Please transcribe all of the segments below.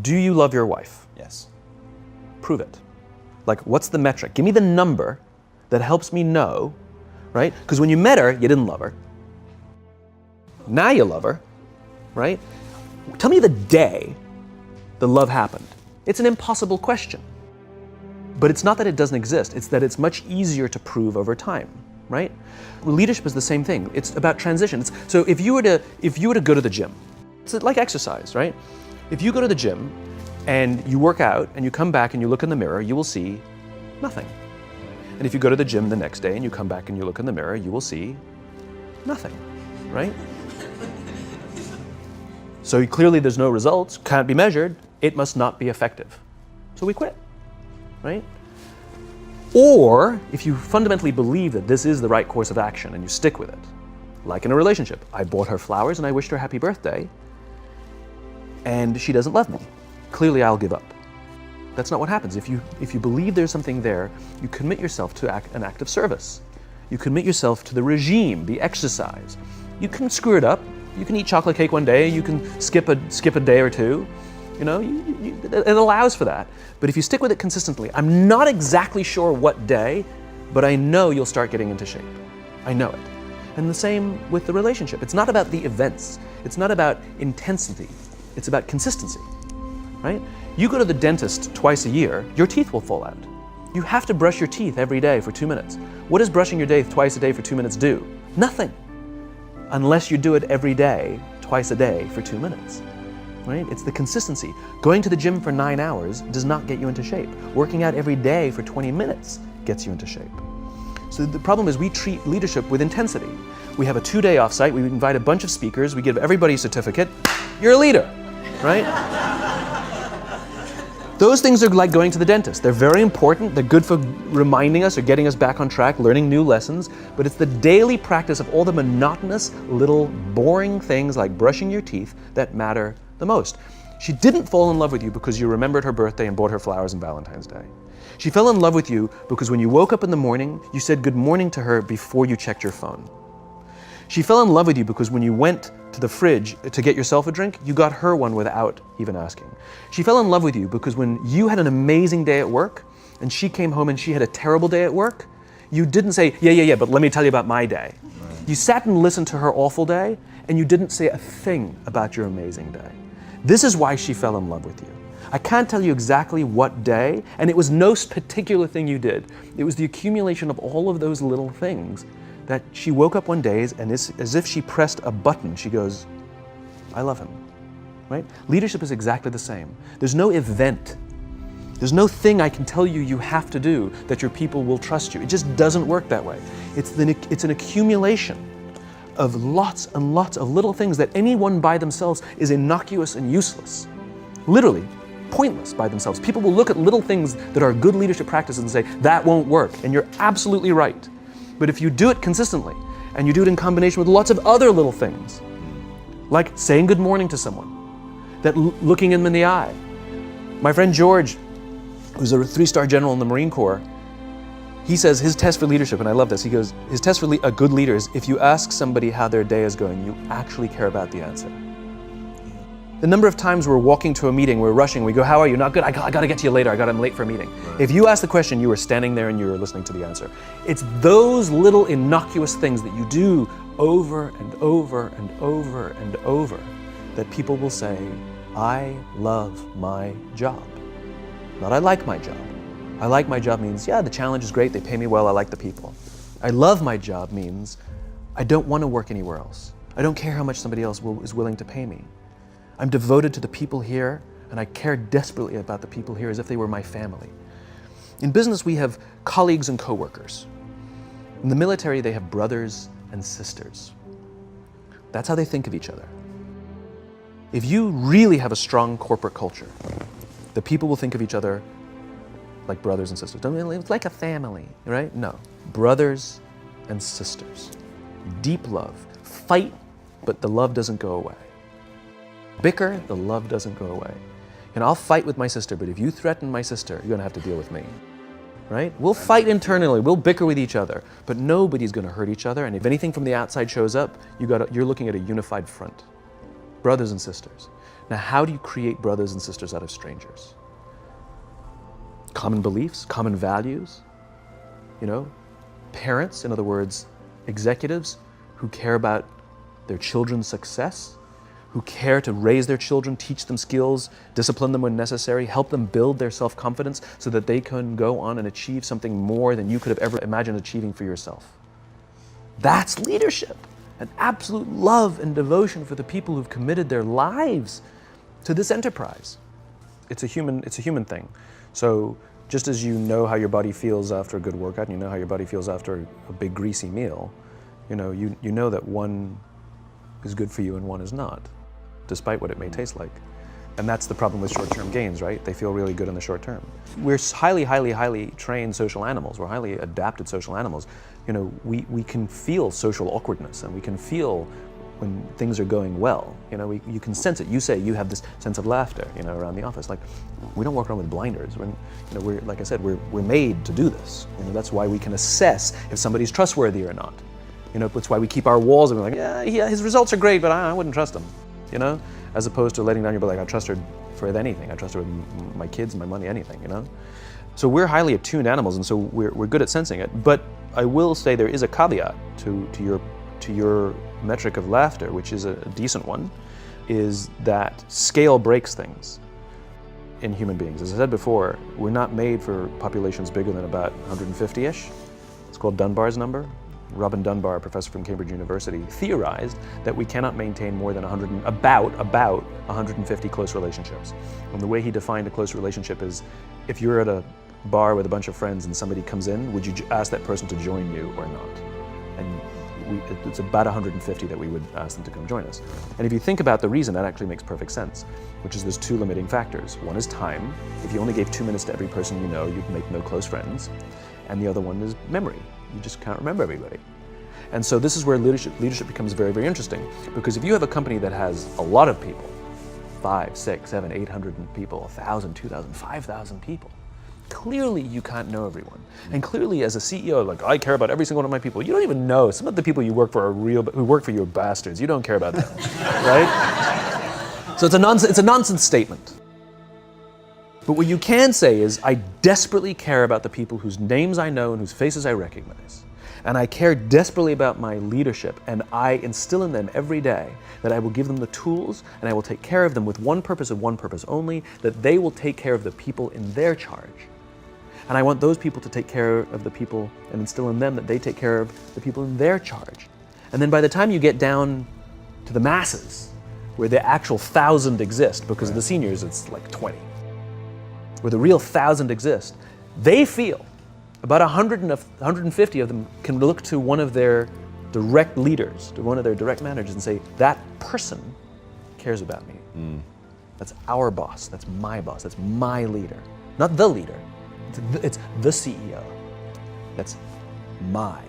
Do you love your wife? Yes. Prove it. Like, what's the metric? Give me the number that helps me know, right? Because when you met her, you didn't love her. Now you love her, right? Tell me the day the love happened. It's an impossible question. But it's not that it doesn't exist, it's that it's much easier to prove over time, right? Leadership is the same thing. It's about transition. So if you were to go to the gym, it's like exercise, right? If you go to the gym and you work out and you come back and you look in the mirror, you will see nothing. And if you go to the gym the next day and you come back and you look in the mirror, you will see nothing, right? So clearly there's no results, can't be measured, it must not be effective. So we quit, right? Or if you fundamentally believe that this is the right course of action and you stick with it, like in a relationship, I bought her flowers and I wished her happy birthday, and she doesn't love me. Clearly I'll give up. That's not what happens. If you believe there's something there, you commit yourself to an act of service. You commit yourself to the regime, the exercise. You can screw it up. You can eat chocolate cake one day. You can skip a day or two. You know, it allows for that. But if you stick with it consistently, I'm not exactly sure what day, but I know you'll start getting into shape. I know it. And the same with the relationship. It's not about the events. It's not about intensity. It's about consistency, right? You go to the dentist twice a year, your teeth will fall out. You have to brush your teeth every day for 2 minutes. What does brushing your teeth twice a day for 2 minutes do? Nothing. Unless you do it every day, twice a day for 2 minutes, right? It's the consistency. Going to the gym for 9 hours does not get you into shape. Working out every day for 20 minutes gets you into shape. So the problem is we treat leadership with intensity. We have a 2-day offsite, we invite a bunch of speakers, we give everybody a certificate, you're a leader, right? Those things are like going to the dentist. They're very important, they're good for reminding us or getting us back on track, learning new lessons, but it's the daily practice of all the monotonous, little, boring things like brushing your teeth that matter the most. She didn't fall in love with you because you remembered her birthday and bought her flowers on Valentine's Day. She fell in love with you because when you woke up in the morning, you said good morning to her before you checked your phone. She fell in love with you because when you went to the fridge to get yourself a drink, you got her one without even asking. She fell in love with you because when you had an amazing day at work and she came home and she had a terrible day at work, you didn't say, yeah, but let me tell you about my day. Right. You sat and listened to her awful day and you didn't say a thing about your amazing day. This is why she fell in love with you. I can't tell you exactly what day, and it was no particular thing you did. It was the accumulation of all of those little things that she woke up one day and as if she pressed a button, she goes, I love him, right? Leadership is exactly the same. There's no event. There's no thing I can tell you you have to do that your people will trust you. It just doesn't work that way. It's an accumulation of lots and lots of little things that anyone by themselves is innocuous and useless. Literally, pointless by themselves. People will look at little things that are good leadership practices and say, that won't work, and you're absolutely right. But if you do it consistently, and you do it in combination with lots of other little things, like saying good morning to someone, that looking them in the eye. My friend George, who's a 3-star general in the Marine Corps, he says his test for leadership, and I love this, he goes, his test for a good leader is if you ask somebody how their day is going, you actually care about the answer. The number of times we're walking to a meeting, we're rushing, we go, how are you? Not good, I gotta get to you later, I'm late for a meeting. Right. If you ask the question, you were standing there and you were listening to the answer. It's those little innocuous things that you do over and over and over and over that people will say, I love my job. Not I like my job. I like my job means, yeah, the challenge is great, they pay me well, I like the people. I love my job means, I don't want to work anywhere else. I don't care how much somebody else is willing to pay me. I'm devoted to the people here, and I care desperately about the people here as if they were my family. In business, we have colleagues and coworkers. In the military, they have brothers and sisters. That's how they think of each other. If you really have a strong corporate culture, the people will think of each other like brothers and sisters. It's like a family, right? No, brothers and sisters. Deep love. Fight, but the love doesn't go away. Bicker, the love doesn't go away. And I'll fight with my sister, but if you threaten my sister, you're gonna have to deal with me, right? We'll fight internally, we'll bicker with each other, but nobody's gonna hurt each other, and if anything from the outside shows up, you're looking at a unified front. brothers and sisters. Now, how do you create brothers and sisters out of strangers? Common beliefs, common values, parents, in other words, executives who care about their children's success, who care to raise their children, teach them skills, discipline them when necessary, help them build their self-confidence so that they can go on and achieve something more than you could have ever imagined achieving for yourself. That's leadership, an absolute love and devotion for the people who've committed their lives to this enterprise. It's a human thing. So just as you know how your body feels after a good workout, and you know how your body feels after a big greasy meal, you know that one is good for you and one is not, despite what it may taste like. And that's the problem with short-term gains, right? They feel really good in the short term. We're highly, highly, highly trained social animals. We're highly adapted social animals. We can feel social awkwardness, and we can feel when things are going well. You can sense it. You say you have this sense of laughter, around the office. Like, we don't walk around with blinders. We're like I said, we're made to do this. That's why we can assess if somebody's trustworthy or not. That's why we keep our walls and we're like, yeah, his results are great, but I wouldn't trust him. As opposed to letting down your, like, I trust her for anything. I trust her with my kids, my money, anything. So we're highly attuned animals, and so we're good at sensing it. But I will say there is a caveat to your metric of laughter, which is a decent one, is that scale breaks things in human beings. As I said before, we're not made for populations bigger than about 150-ish. It's called Dunbar's number. Robin Dunbar, a professor from Cambridge University, theorized that we cannot maintain more than about 150 close relationships. And the way he defined a close relationship is, if you're at a bar with a bunch of friends and somebody comes in, would you ask that person to join you or not? And it's about 150 that we would ask them to come join us. And if you think about the reason, that actually makes perfect sense, which is there's two limiting factors. One is time. If you only gave 2 minutes to every person you know, you'd make no close friends. And the other one is memory. You just can't remember everybody. And so this is where leadership becomes very, very interesting, because if you have a company that has a lot of people, 5, 6, 7, 800 people, 1,000, 2,000, 5,000 people, clearly you can't know everyone. And clearly as a CEO, like, I care about every single one of my people. You don't even know. Some of the people you work for who work for you are bastards. You don't care about them, right? So it's a nonsense statement. But what you can say is, I desperately care about the people whose names I know and whose faces I recognize. And I care desperately about my leadership, and I instill in them every day that I will give them the tools, and I will take care of them with one purpose and one purpose only, that they will take care of the people in their charge. And I want those people to take care of the people and instill in them that they take care of the people in their charge. And then by the time you get down to the masses, where the actual 1,000 exist, because of the seniors it's like 20, where the real 1,000 exist, they feel about 150 of them can look to one of their direct leaders, to one of their direct managers, and say, that person cares about me. That's our boss, that's my leader. Not the leader, it's the CEO. That's my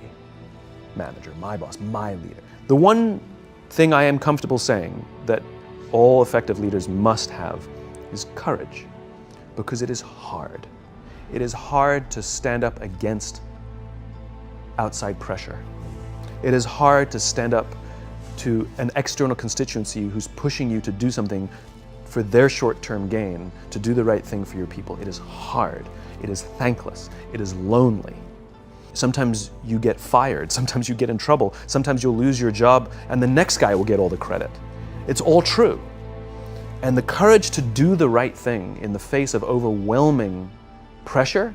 manager, my boss, my leader. The one thing I am comfortable saying that all effective leaders must have is courage. Because it is hard. It is hard to stand up against outside pressure. It is hard to stand up to an external constituency who's pushing you to do something for their short-term gain, to do the right thing for your people. It is hard. It is thankless. It is lonely. Sometimes you get fired. Sometimes you get in trouble. Sometimes you'll lose your job and the next guy will get all the credit. It's all true. And the courage to do the right thing in the face of overwhelming pressure,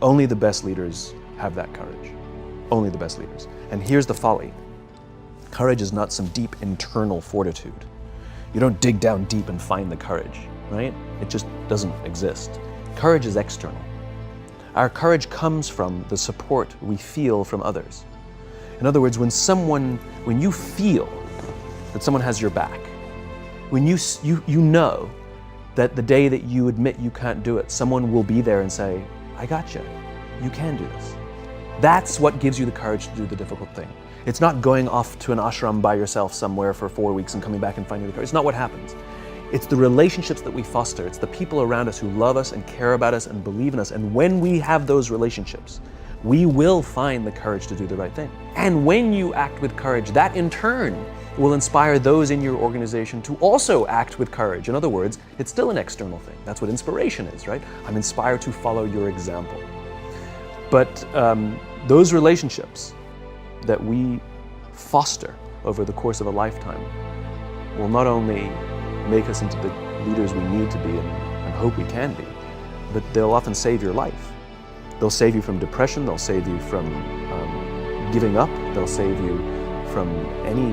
only the best leaders have that courage. Only the best leaders. And here's the folly. Courage is not some deep internal fortitude. You don't dig down deep and find the courage, right? It just doesn't exist. Courage is external. Our courage comes from the support we feel from others. In other words, when you feel that someone has your back, when you know that the day that you admit you can't do it, someone will be there and say, I got you. You can do this. That's what gives you the courage to do the difficult thing. It's not going off to an ashram by yourself somewhere for 4 weeks and coming back and finding the courage. It's not what happens. It's the relationships that we foster. It's the people around us who love us and care about us and believe in us. And when we have those relationships, we will find the courage to do the right thing. And when you act with courage, that in turn will inspire those in your organization to also act with courage. In other words, it's still an external thing. That's what inspiration is, right? I'm inspired to follow your example. But those relationships that we foster over the course of a lifetime will not only make us into the leaders we need to be and hope we can be, but they'll often save your life. They'll save you from depression, they'll save you from giving up, they'll save you from any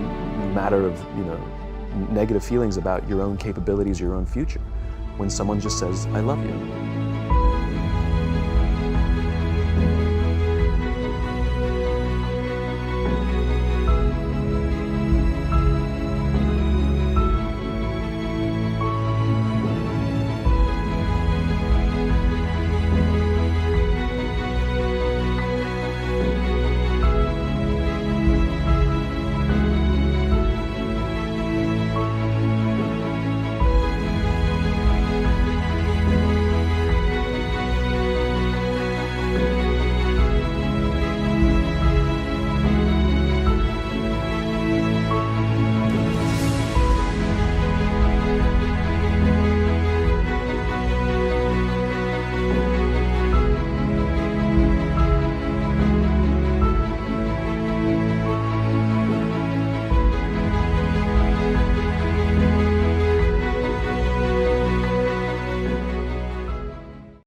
matter of negative feelings about your own capabilities, your own future. When someone just says, I love you.